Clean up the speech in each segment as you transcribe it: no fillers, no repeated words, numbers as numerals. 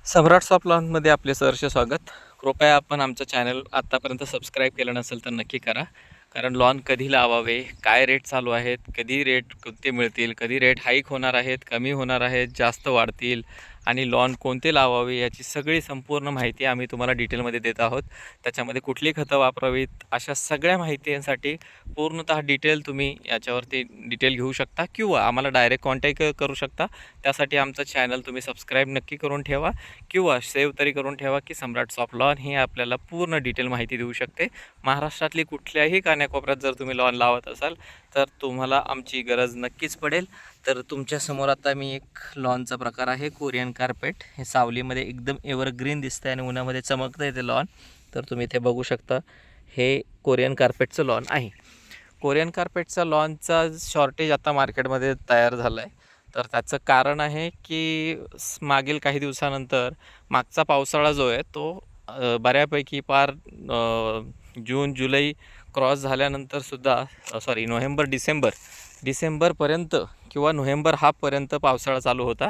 सम्राट soft लॉनमध्ये आपले सहर्ष स्वागत. कृपया आपण आमचं चॅनल आत्तापर्यंत सबस्क्राईब केलं नसेल तर नक्की करा. कारण लॉन कधी लावावे, काय रेट चालू आहेत, कधी रेट कोणते मिळतील, कधी रेट हाईक होणार आहेत, कमी होणार आहेत, जास्त वाढतील आणि लॉन कोणते लावावे याची सगळी संपूर्ण माहिती आम्ही तुम्हाला डिटेलमध्ये देत आहोत. त्याच्यामध्ये कुठली खतं वापरावीत अशा सगळ्या माहितीसाठी पूर्णतः डिटेल तुम्ही याच्यावरती डिटेल घेऊ शकता किंवा आम्हाला डायरेक्ट कॉन्टॅक्ट करू शकता. त्यासाठी आमचं चॅनल तुम्ही सबस्क्राईब नक्की करून ठेवा किंवा सेव्ह तरी करून ठेवा की सम्राट सॉफ्ट लॉन हे आपल्याला पूर्ण डिटेल माहिती देऊ शकते. महाराष्ट्रातली कुठल्याही कानाकोपऱ्यात जर तुम्ही लॉन लावत असाल तर तुम्हाला आमची गरज नक्कीच पडेल. तर तुमच्यासमोर आता मी एक लॉनचा प्रकार आहे कोरियन कार्पेट. हे सावलीमध्ये एकदम एव्हरग्रीन दिसतं आणि उन्हामध्ये चमकतं आहे ते लॉन. तर तुम्ही इथे बघू शकता हे कोरियन कार्पेटचं लॉन आहे. कोरियन कार्पेटचा लॉनचा शॉर्टेज आता मार्केटमध्ये तयार झालं आहे. तर त्याचं कारण आहे की मागील काही दिवसानंतर मागचा पावसाळा जो आहे तो बऱ्यापैकी पार जून जुलै क्रॉस झाल्यानंतरसुद्धा डिसेंबरपर्यंत किंवा नोव्हेंबर हाफपर्यंत पावसाळा चालू होता.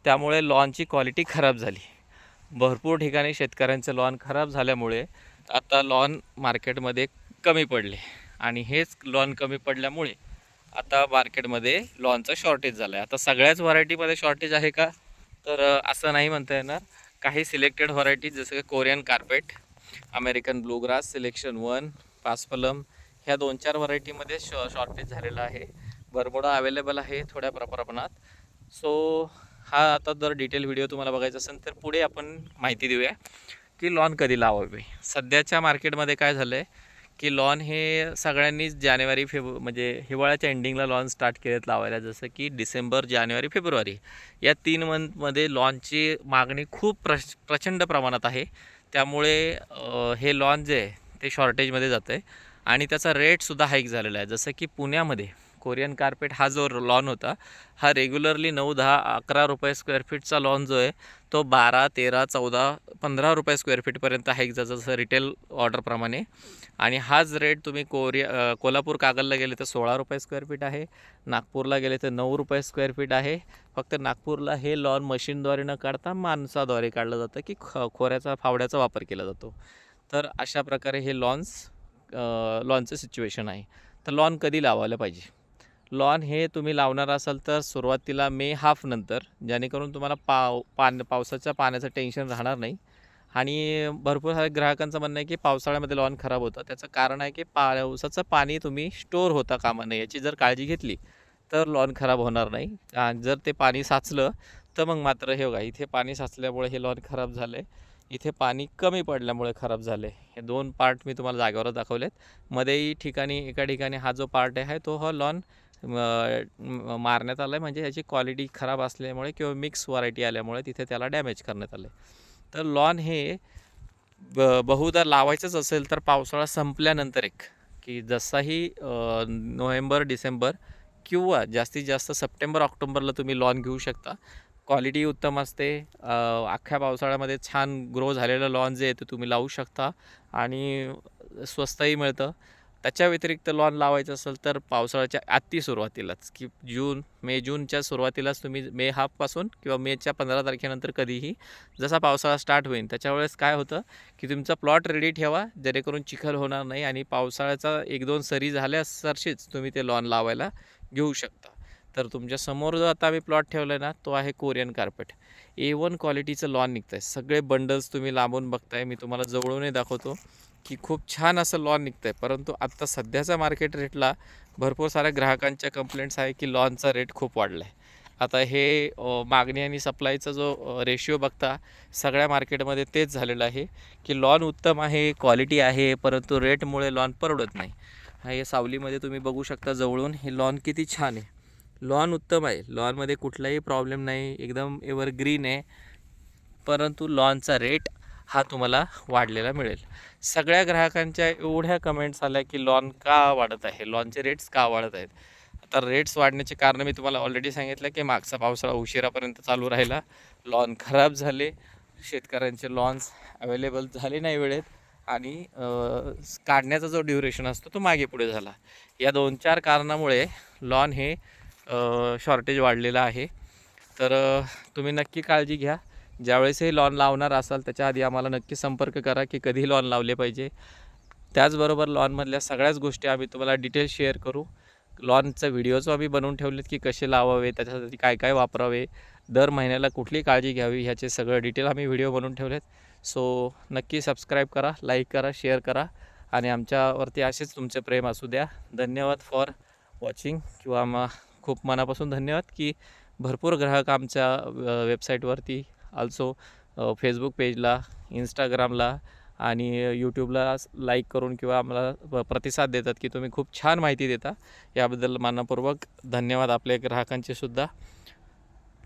त्यामुळे लॉनची क्वालिटी खराब झाली. भरपूर ठिकाणी शेतकऱ्यांचे लॉन खराब झाल्यामुळे आता लॉन मार्केटमध्ये कमी पडले आणि हेच लॉन कमी पडल्यामुळे आता मार्केटमध्ये लॉनचं शॉर्टेज झालं आहे. आता सगळ्याच व्हरायटीमध्ये शॉर्टेज आहे का तर असं नाही म्हणता येणार. काही सिलेक्टेड व्हरायटीज जसं की Korean carpet, American bluegrass, selection 1, पासपलम ह्या 2-4 व्हरायटीमध्ये शॉर्टेज झालेलं आहे. बरमुडा अवेलेबल आहे थोड्या प्रमाणात. सो हा आता जर डिटेल व्हिडिओ तुम्हाला बघायचा असेल तर पुढे आपण माहिती देऊया की लॉन कधी लावावे. सध्याच्या मार्केटमध्ये काय झालं आहे की लॉन हे सगळ्यांनीच जानेवारी म्हणजे हिवाळ्याच्या एंडिंगला लॉन स्टार्ट केलेत लावायला. जसं की डिसेंबर, जानेवारी, फेब्रुवारी या 3 मंथमध्ये लॉनची मागणी खूप प्रचंड प्रमाणात आहे. त्यामुळे हे लॉन जे आहे ते शॉर्टेजमध्ये जातं आहे आणि त्याचा रेटसुद्धा हाईक झालेला आहे. जसं की पुण्यामध्ये कोरियन कार्पेट हा जो लॉन होता हा रेग्युलरली 9, 10, 11 रुपये स्क्वेअर फीटचा लॉन जो आहे तो 12, 13, 14, 15 रुपये स्क्वेअर फीटपर्यंत हाईक जातं जसं रिटेल ऑर्डरप्रमाणे. आणि हाच रेट तुम्ही कोल्हापूर कागलला गेले तर 16 रुपये स्क्वेअर फीट आहे. नागपूरला गेले तर 9 रुपये स्क्वेअर फीट आहे. फक्त नागपूरला हे लॉन मशीनद्वारे न काढता माणसाद्वारे काढलं जातं की खोऱ्याचा फावड्याचा वापर केला जातो. तर अशा प्रकारे हे लॉनचं सिच्युएशन आहे. तर लॉन कधी लावायला पाहिजे? लॉन हे तुम्ही लावणार असाल तर सुरुवातीला मे हाफ नंतर, जेणेकरून तुम्हाला पावसाच्या पाण्याचं टेन्शन राहणार नाही. आणि भरपूर साऱ्या ग्राहकांचं म्हणणं आहे की पावसाळ्यामध्ये लॉन खराब होतं. त्याचं कारण आहे की पावसाचं पाणी तुम्ही स्टोअर होता कामा नये. याची जर काळजी घेतली तर लॉन खराब होणार नाही. जर ते पाणी साचलं तर मग मात्र हे बघा इथे पाणी साचल्यामुळे हे लॉन खराब झालं आहे. इथे पाणी कमी पडल्यामुळे खराब झाले. हे 2 पार्ट मी तुम्हाला जागेवरच दाखवलेत. मध्येही एका ठिकाणी हा जो पार्ट आहे तो हा लॉन मारण्यात आला आहे. म्हणजे याची क्वालिटी खराब असल्यामुळे किंवा मिक्स व्हरायटी आल्यामुळे तिथे त्याला डॅमेज करण्यात आलं आहे. तर लॉन हे बहुधा लावायचंच असेल तर पावसाळा संपल्यानंतर की जसाही नोव्हेंबर, डिसेंबर किंवा जास्तीत जास्त सप्टेंबर, ऑक्टोबरला तुम्ही लॉन घेऊ शकता. क्वालिटी उत्तम असते. अख्ख्या पावसाळ्यामध्ये छान ग्रो झालेलं लॉन जे आहे ते तुम्ही लावू शकता आणि स्वस्तही मिळतं. त्याच्या व्यतिरिक्त लॉन लावायचं असेल तर पावसाळ्याच्या अति सुरुवातीलाच की जूनच्या सुरुवातीलाच तुम्ही मे हाफपासून किंवा मेच्या 15 तारखेनंतर कधीही जसा पावसाळा स्टार्ट होईल त्याच्यावेळेस काय होतं की तुमचा प्लॉट रेडी ठेवा जेणेकरून चिखल होणार नाही आणि पावसाळ्याचा 1-2 सरी झाल्यासारशीच तुम्ही ते लॉन लावायला घेऊ शकता. तर तुमच्यासमोर जो आता आम्ही प्लॉट ठेवला आहे ना तो आहे कोरियन कार्पेट. A1 क्वालिटीचं लॉन निघतं आहे. सगळे बंडल्स तुम्ही लांबून बघताय. मी तुम्हाला जवळूनही दाखवतो की खूप छान असं लॉन निघतं आहे. परंतु आत्ता सध्याचा मार्केट रेटला भरपूर साऱ्या ग्राहकांच्या कंप्लेंट्स आहे की लॉनचा रेट खूप वाढला आहे. आता हे मागणी आणि सप्लायचा जो रेशिओ बघता सगळ्या मार्केटमध्ये तेच झालेलं आहे की लॉन उत्तम आहे, क्वालिटी आहे, परंतु रेटमुळे लॉन परवडत नाही. हे सावलीमध्ये तुम्ही बघू शकता जवळून हे लॉन किती छान आहे. लॉन उत्तम आहे. लॉनमध्ये कुठलाही प्रॉब्लेम नाही. एकदम एव्हरग्रीन आहे. परंतु लॉनचा रेट हा तुम्हाला वाढलेला मिळेल. सगळ्या ग्राहकांच्या एवढ्या कमेंट्स आल्या की लॉन का वाढत आहे, लॉनचे रेट्स का वाढत आहेत. आता रेट्स वाढण्याचे कारण मी तुम्हाला ऑलरेडी सांगितलं की मागचा पावसाळा उशिरापर्यंत चालू राहिला, लॉन खराब झाले, शेतकऱ्यांचे लॉन्स अवेलेबल झाले नाही वेळेत आणि काढण्याचा जो ड्युरेशन असतो तो मागे पुढे झाला. या 2-4 कारणामुळे लॉन हे शॉर्टेज वाढलेलं आहे. तर तुम्ही नक्की काळजी घ्या ज्यावेळेसही लॉन लावणार असाल त्याच्या आधी आम्हाला नक्की संपर्क करा की कधी लॉन लावले पाहिजे. त्याचबरोबर लॉनमधल्या सगळ्याच गोष्टी आम्ही तुम्हाला डिटेल शेअर करू. लॉनचं व्हिडिओज आम्ही बनवून ठेवलेत की कसे लावावे, त्याच्यासाठी काय काय वापरावे, दर महिन्याला कुठली काळजी घ्यावी, ह्याचे सगळं डिटेल आम्ही व्हिडिओ बनवून ठेवलेत. सो नक्की सबस्क्राईब करा, लाईक करा, शेअर करा आणि आमच्यावरती असेच तुमचे प्रेम असू द्या. धन्यवाद फॉर वॉचिंग किंवा खूप मनापासून धन्यवाद की भरपूर ग्राहक आमच्या वेबसाईटवरती ऑल्सो फेसबुक पेजला, इंस्टाग्रामला आणि यूट्यूबला लाईक करून किंवा आम्हाला प्रतिसाद देतात की तुम्ही खूप छान माहिती देता. याबद्दल मनपूर्वक धन्यवाद आपल्या ग्राहकांचे सुद्धा.